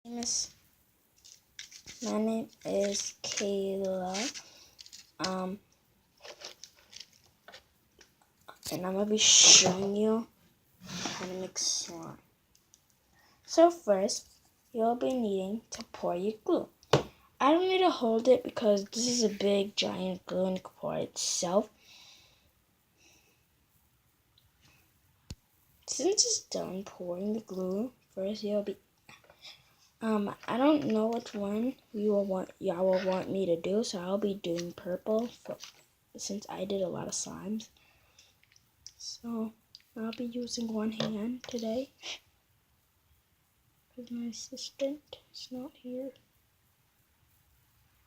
My name is Kayla. And I'm gonna be showing you how to make slime. So first, you'll be needing to pour your glue. I don't need to hold it because this is a big giant glue and it can pour itself. Since it's done pouring the glue, first you'll be I don't know which one y'all will want me to do, so I'll be doing purple since I did a lot of slimes. So I'll be using one hand today because my assistant is not here.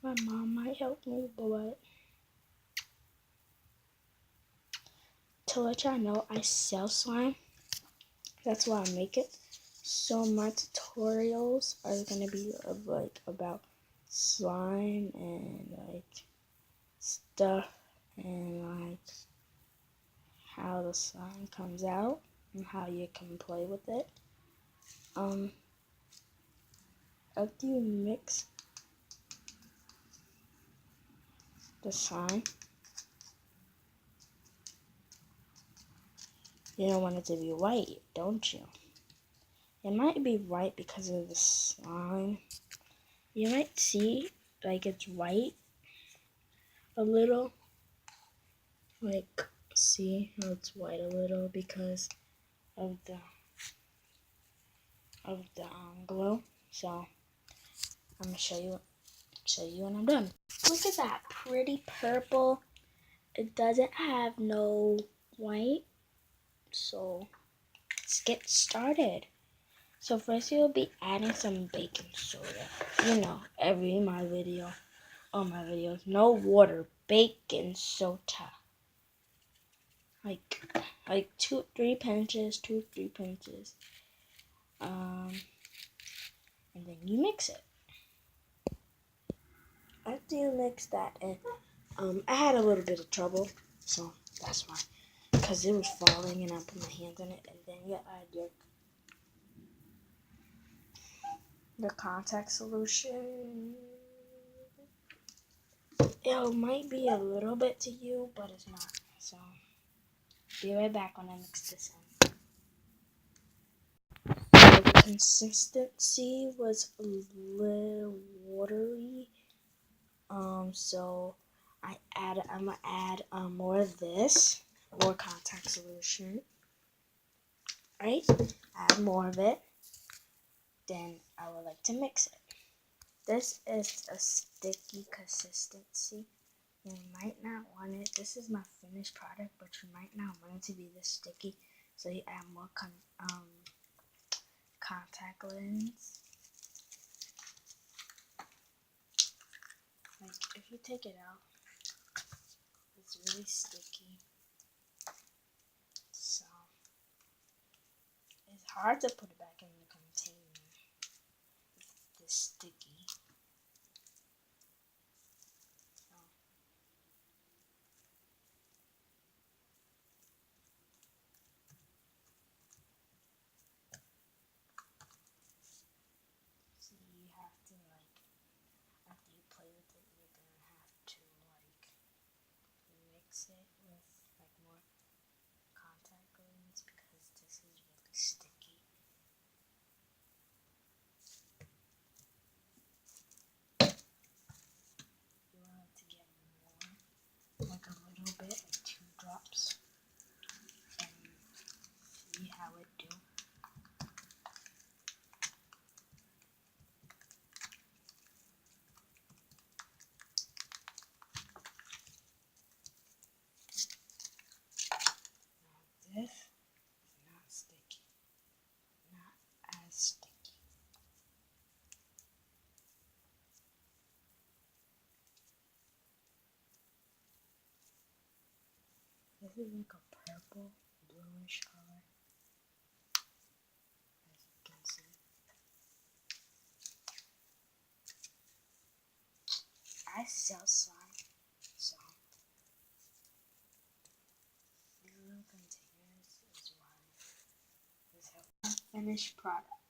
My mom might help me, but to let y'all know, I sell slime. That's why I make it. So my tutorials are gonna be about slime and stuff and how the slime comes out and how you can play with it. After you mix the slime, you don't want it to be white, don't you? It might be white because of the slime. You might see it's white a little. See how it's white a little because of the glue. So I'm gonna show you when I'm done. Look at that pretty purple. It doesn't have no white. So let's get started. So first you'll be adding some baking soda. You know, all my videos, no water, baking soda. Like 2-3 pinches. And then you mix it. After you mix that in, I had a little bit of trouble, so that's why, because it was falling and I put my hands on it. And then you add the contact solution. It might be a little bit to you, but it's not. So be right back when I mix this in. So the consistency was a little watery. So I'm gonna add more of this, more contact solution. Right? Add more of it. Then I would like to mix it. This is a sticky consistency. You might not want it. This is my finished product, but you might not want it to be this sticky. So you add more contact lens. If you take it out, it's really sticky. So it's hard to put it back in the container. It's this sticky. So you have to after you play with it, you're gonna have to mix it with more contact lens because this is really sticky. You want it to get more, a little bit, 2 drops, and see how it do. Now this is not sticky, not as sticky. This is a purple, bluish color, as you can see. I sell slime, so these little containers is why this helps. Finished product.